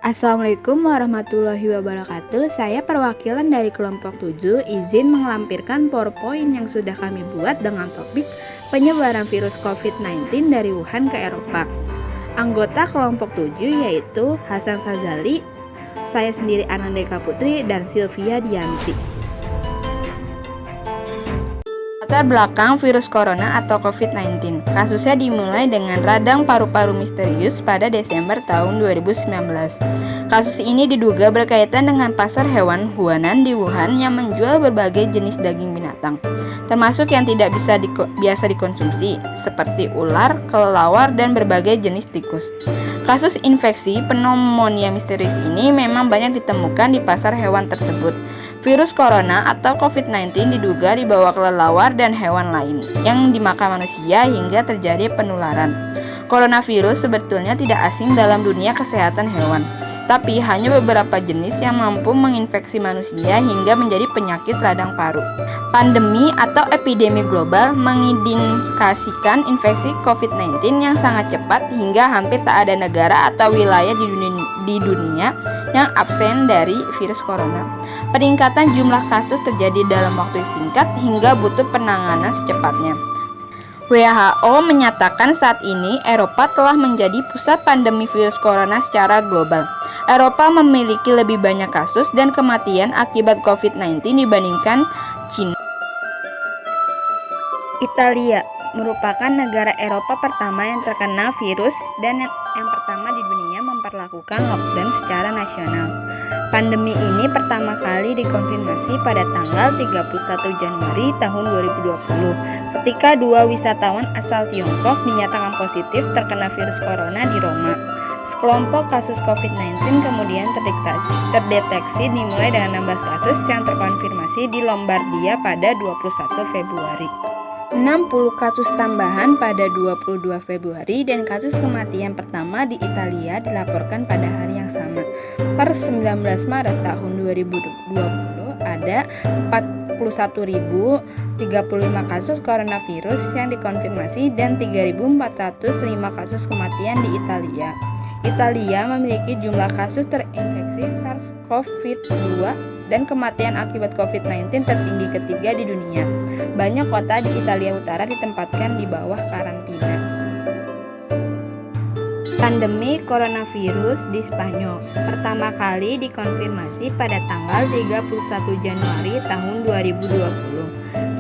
Assalamualaikum warahmatullahi wabarakatuh. Saya perwakilan dari kelompok 7 izin melampirkan PowerPoint yang sudah kami buat dengan topik penyebaran virus COVID-19 dari Wuhan ke Eropa. Anggota kelompok 7 yaitu Hasan Sazali, saya sendiri Anandeka Putri, dan Sylvia Dianti. Latar belakang virus corona atau COVID-19. Kasusnya dimulai dengan radang paru-paru misterius pada Desember tahun 2019. Kasus ini diduga berkaitan dengan pasar hewan Huanan di Wuhan yang menjual berbagai jenis daging binatang, termasuk yang tidak biasa dikonsumsi, seperti ular, kelelawar, dan berbagai jenis tikus. Kasus infeksi pneumonia misterius ini memang banyak ditemukan di pasar hewan tersebut. Virus corona atau COVID-19 diduga dibawa kelelawar dan hewan lain yang dimakan manusia hingga terjadi penularan. Coronavirus sebetulnya tidak asing dalam dunia kesehatan hewan, tapi hanya beberapa jenis yang mampu menginfeksi manusia hingga menjadi penyakit radang paru. Pandemi atau epidemi global mengindikasikan infeksi COVID-19 yang sangat cepat hingga hampir tak ada negara atau wilayah di dunia yang absen dari virus corona. Peningkatan jumlah kasus terjadi dalam waktu singkat hingga butuh penanganan secepatnya. WHO menyatakan saat ini Eropa telah menjadi pusat pandemi virus corona secara global. Eropa memiliki lebih banyak kasus dan kematian akibat COVID-19 dibandingkan China. Italia merupakan negara Eropa pertama yang terkena virus dan yang pertama di dunia memperlakukan lockdown secara nasional. Pandemi ini pertama kali dikonfirmasi pada tanggal 31 Januari tahun 2020 ketika dua wisatawan asal Tiongkok dinyatakan positif terkena virus corona di Roma. Sekelompok kasus COVID-19 kemudian terdeteksi dimulai dengan 16 kasus yang terkonfirmasi di Lombardia pada 21 Februari. 60 kasus tambahan pada 22 Februari dan kasus kematian pertama di Italia dilaporkan pada hari yang sama. Per 19 Maret tahun 2020 ada 41.035 kasus coronavirus yang dikonfirmasi dan 3.405 kasus kematian di Italia. Italia memiliki jumlah kasus terinfeksi SARS-CoV-2 dan kematian akibat COVID-19 tertinggi ketiga di dunia. Banyak kota di Italia Utara ditempatkan di bawah karantina. Pandemi coronavirus di Spanyol pertama kali dikonfirmasi pada tanggal 31 Januari tahun 2020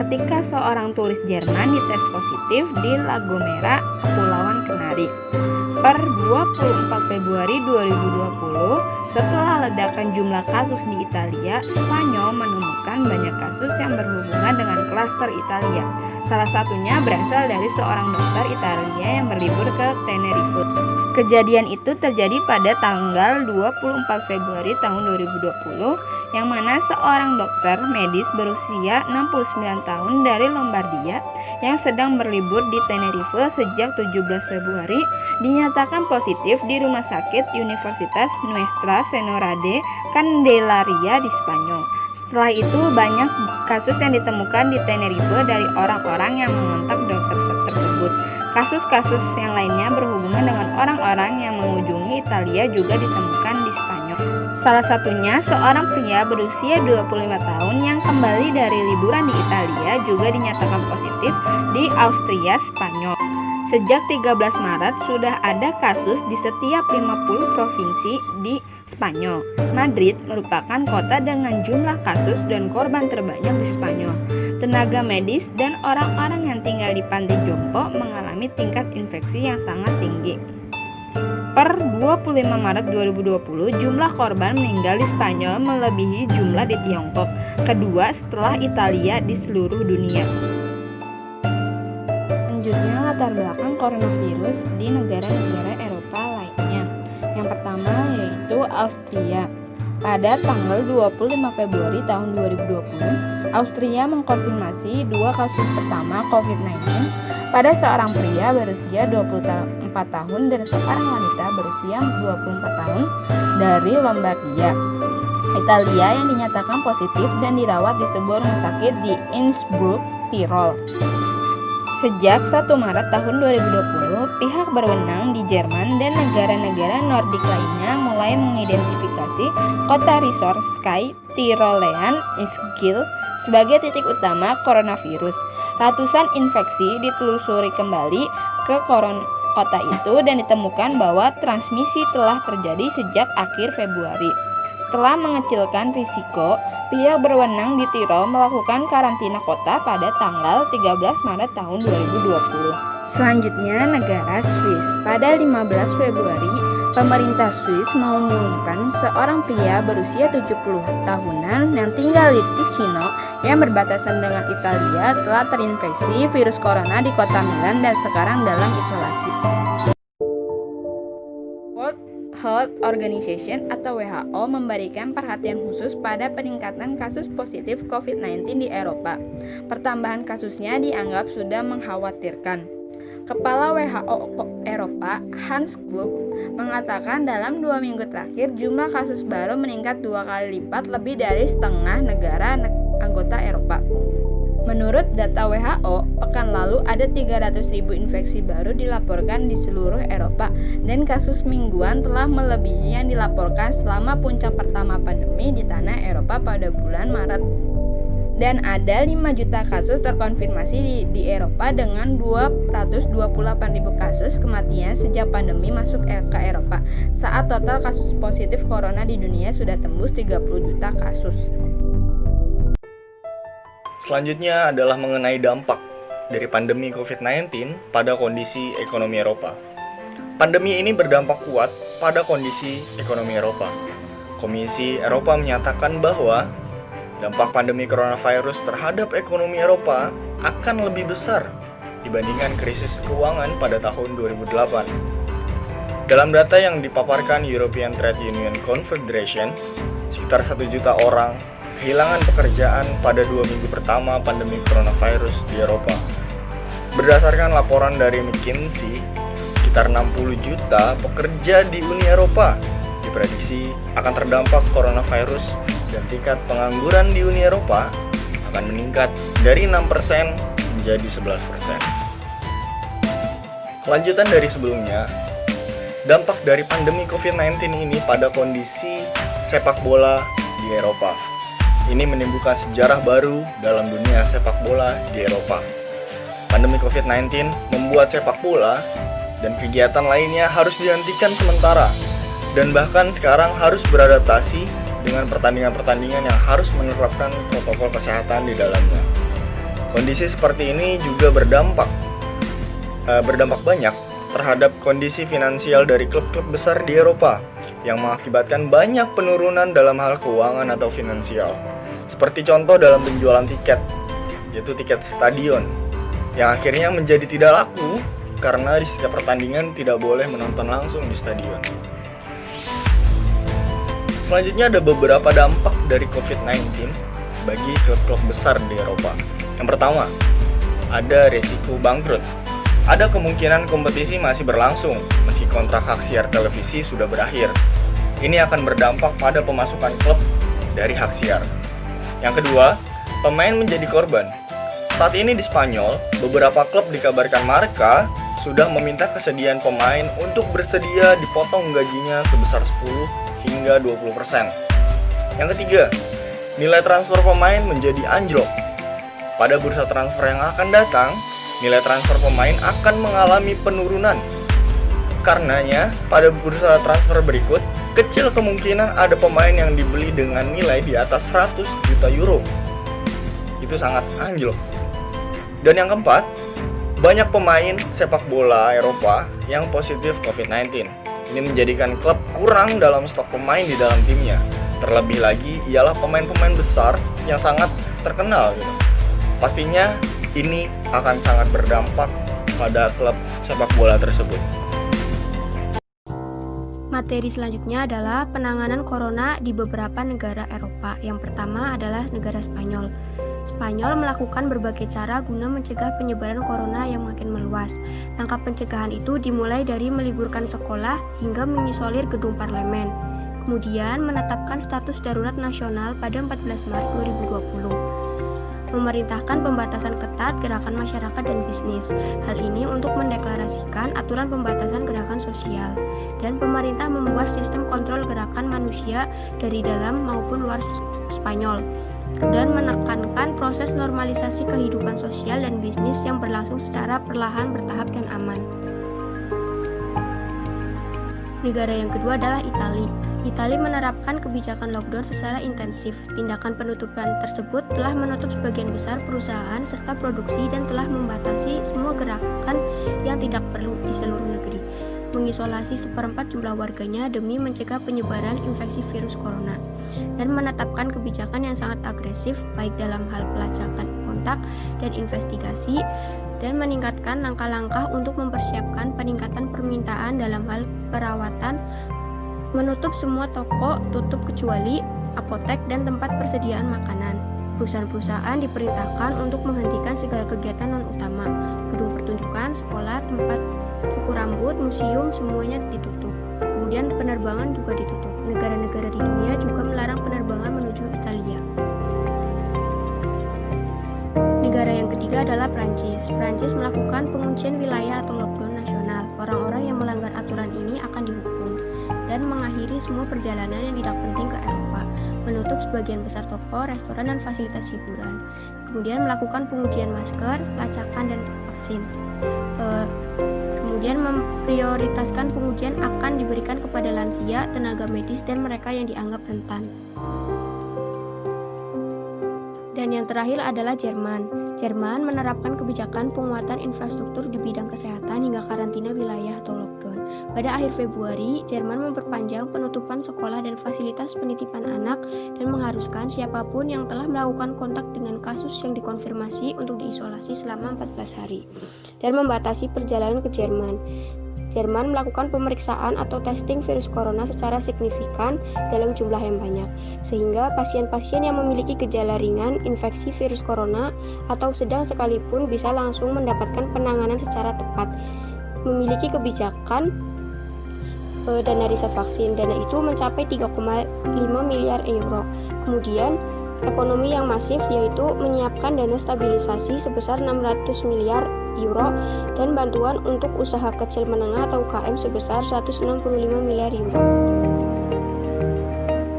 ketika seorang turis Jerman dites positif di La Gomera, Kepulauan Kenari. Per 24 Februari 2020, setelah ledakan jumlah kasus di Italia, Spanyol menemukan banyak kasus yang berhubungan dengan klaster Italia. Salah satunya berasal dari seorang dokter Italia yang berlibur ke Tenerife. Kejadian itu terjadi pada tanggal 24 Februari tahun 2020, yang mana seorang dokter medis berusia 69 tahun dari Lombardia yang sedang berlibur di Tenerife sejak 17 Februari dinyatakan positif di Rumah Sakit Universitas Nuestra Señora de Candelaria di Spanyol. Setelah itu banyak kasus yang ditemukan di Tenerife dari orang-orang yang mengontak dokter tersebut. Kasus-kasus yang lainnya berhubungan dengan orang-orang yang mengunjungi Italia juga ditemukan di Spanyol. Salah satunya seorang pria berusia 25 tahun yang kembali dari liburan di Italia juga dinyatakan positif di Austria, Spanyol. Sejak 13 Maret sudah ada kasus di setiap 50 provinsi di Spanyol. Madrid merupakan kota dengan jumlah kasus dan korban terbanyak di Spanyol. Tenaga medis dan orang-orang yang tinggal di panti jompo mengalami tingkat infeksi yang sangat tinggi. Per 25 Maret 2020, jumlah korban meninggal di Spanyol melebihi jumlah di Tiongkok, kedua setelah Italia di seluruh dunia. Selanjutnya, latar belakang coronavirus di negara-negara Eropa lainnya. Yang pertama yaitu Austria. Pada tanggal 25 Februari tahun 2020, Austria mengkonfirmasi dua kasus pertama COVID-19 pada seorang pria berusia 24 tahun dan seorang wanita berusia 24 tahun dari Lombardia, Italia yang dinyatakan positif dan dirawat di sebuah rumah sakit di Innsbruck, Tirol. Sejak 1 Maret tahun 2020, pihak berwenang di Jerman dan negara-negara Nordik lainnya mulai mengidentifikasi kota resort Sky Tyrolean Ischgl sebagai titik utama coronavirus. Ratusan infeksi ditelusuri kembali ke kota itu dan ditemukan bahwa transmisi telah terjadi sejak akhir Februari. Setelah mengecilkan risiko, pihak berwenang di Tirol melakukan karantina kota pada tanggal 13 Maret tahun 2020. Selanjutnya, negara Swiss. Pada 15 Februari, pemerintah Swiss mengumumkan seorang pria berusia 70 tahunan yang tinggal di Ticino yang berbatasan dengan Italia telah terinfeksi virus corona di kota Milan dan sekarang dalam isolasi. World Health Organization atau WHO memberikan perhatian khusus pada peningkatan kasus positif COVID-19 di Eropa. Pertambahan kasusnya dianggap sudah mengkhawatirkan. Kepala WHO Eropa, Hans Kluge, mengatakan dalam 2 minggu terakhir jumlah kasus baru meningkat 2 kali lipat lebih dari setengah negara anggota Eropa. Menurut data WHO, pekan lalu ada 300.000 infeksi baru dilaporkan di seluruh Eropa dan kasus mingguan telah melebihi yang dilaporkan selama puncak pertama pandemi di tanah Eropa pada bulan Maret. Dan ada 5 juta kasus terkonfirmasi di Eropa dengan 228.000 kasus kematian sejak pandemi masuk ke Eropa, saat total kasus positif corona di dunia sudah tembus 30 juta kasus. Selanjutnya adalah mengenai dampak dari pandemi COVID-19 pada kondisi ekonomi Eropa. Pandemi ini berdampak kuat pada kondisi ekonomi Eropa. Komisi Eropa menyatakan bahwa dampak pandemi coronavirus terhadap ekonomi Eropa akan lebih besar dibandingkan krisis keuangan pada tahun 2008. Dalam data yang dipaparkan European Trade Union Confederation, sekitar 1 juta orang kehilangan pekerjaan pada 2 minggu pertama pandemi coronavirus di Eropa. Berdasarkan laporan dari McKinsey, sekitar 60 juta pekerja di Uni Eropa diprediksi akan terdampak coronavirus dan tingkat pengangguran di Uni Eropa akan meningkat dari 6% menjadi 11%. Kelanjutan dari sebelumnya, dampak dari pandemi COVID-19 ini pada kondisi sepak bola di Eropa. Ini menimbulkan sejarah baru dalam dunia sepak bola di Eropa. Pandemi COVID-19 membuat sepak bola dan kegiatan lainnya harus dihentikan sementara dan bahkan sekarang harus beradaptasi dengan pertandingan-pertandingan yang harus menerapkan protokol kesehatan di dalamnya. Kondisi seperti ini juga berdampak banyak terhadap kondisi finansial dari klub-klub besar di Eropa yang mengakibatkan banyak penurunan dalam hal keuangan atau finansial. Seperti contoh dalam penjualan tiket, yaitu tiket stadion, yang akhirnya menjadi tidak laku karena di setiap pertandingan tidak boleh menonton langsung di stadion. Selanjutnya ada beberapa dampak dari COVID-19 bagi klub-klub besar di Eropa. Yang pertama, ada resiko bangkrut. Ada kemungkinan kompetisi masih berlangsung meski kontrak hak siar televisi sudah berakhir. Ini akan berdampak pada pemasukan klub dari hak siar. Yang kedua, pemain menjadi korban. Saat ini di Spanyol, beberapa klub dikabarkan Marca sudah meminta kesediaan pemain untuk bersedia dipotong gajinya sebesar 10 hingga 20%. Yang ketiga, nilai transfer pemain menjadi anjlok. Pada bursa transfer yang akan datang, nilai transfer pemain akan mengalami penurunan. Karenanya, pada bursa transfer berikut, kecil kemungkinan ada pemain yang dibeli dengan nilai di atas 100 juta euro. Itu sangat anjlok. Dan yang keempat, banyak pemain sepak bola Eropa yang positif COVID-19. Ini menjadikan klub kurang dalam stok pemain di dalam timnya. Terlebih lagi ialah pemain-pemain besar yang sangat terkenal gitu. Pastinya ini akan sangat berdampak pada klub sepak bola tersebut. Materi selanjutnya adalah penanganan corona di beberapa negara Eropa. Yang pertama adalah negara Spanyol. Spanyol melakukan berbagai cara guna mencegah penyebaran corona yang makin meluas. Langkah pencegahan itu dimulai dari meliburkan sekolah hingga mengisolir gedung parlemen. Kemudian menetapkan status darurat nasional pada 14 Maret 2020. memerintahkan pembatasan ketat gerakan masyarakat dan bisnis. Hal ini untuk mendeklarasikan aturan pembatasan gerakan sosial. Dan pemerintah membuat sistem kontrol gerakan manusia dari dalam maupun luar Spanyol dan menekankan proses normalisasi kehidupan sosial dan bisnis yang berlangsung secara perlahan, bertahap, dan aman. Negara yang kedua adalah Italia. Italia menerapkan kebijakan lockdown secara intensif. Tindakan penutupan tersebut telah menutup sebagian besar perusahaan serta produksi dan telah membatasi semua gerakan yang tidak perlu di seluruh negeri. Mengisolasi seperempat jumlah warganya demi mencegah penyebaran infeksi virus corona, dan menetapkan kebijakan yang sangat agresif baik dalam hal pelacakan kontak dan investigasi, dan meningkatkan langkah-langkah untuk mempersiapkan peningkatan permintaan dalam hal perawatan, menutup semua toko, tutup kecuali apotek dan tempat persediaan makanan. Perusahaan-perusahaan diperintahkan untuk menghentikan segala kegiatan non-utama. Gedung pertunjukan, sekolah, tempat cukur rambut, museum, semuanya ditutup. Kemudian penerbangan juga ditutup. Negara-negara di dunia juga melarang penerbangan menuju Italia. Negara yang ketiga adalah Prancis. Prancis melakukan penguncian wilayah atau lockdown nasional. Orang-orang yang melanggar aturan ini akan dihukum dan mengakhiri semua perjalanan yang tidak penting ke Eropa, menutup sebagian besar toko, restoran, dan fasilitas hiburan. Kemudian melakukan pengujian masker, pelacakan, dan vaksin. Kemudian memprioritaskan pengujian akan diberikan kepada lansia, tenaga medis, dan mereka yang dianggap rentan. Dan yang terakhir adalah Jerman. Jerman menerapkan kebijakan penguatan infrastruktur di bidang kesehatan hingga karantina wilayah atau lockdown. Pada akhir Februari, Jerman memperpanjang penutupan sekolah dan fasilitas penitipan anak dan mengharuskan siapapun yang telah melakukan kontak dengan kasus yang dikonfirmasi untuk diisolasi selama 14 hari dan membatasi perjalanan ke Jerman. Jerman melakukan pemeriksaan atau testing virus corona secara signifikan dalam jumlah yang banyak, sehingga pasien-pasien yang memiliki gejala ringan infeksi virus corona atau sedang sekalipun bisa langsung mendapatkan penanganan secara tepat. Memiliki kebijakan dana riset vaksin. Dana itu mencapai 3,5 miliar euro. Kemudian ekonomi yang masif, yaitu menyiapkan dana stabilisasi sebesar 600 miliar euro dan bantuan untuk usaha kecil menengah atau UKM sebesar 165 miliar euro.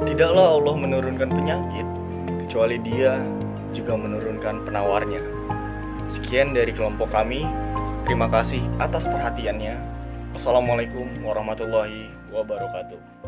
Tidaklah Allah menurunkan penyakit, kecuali Dia juga menurunkan penawarnya. Sekian dari kelompok kami. Terima kasih atas perhatiannya. Wassalamualaikum warahmatullahi wabarakatuh.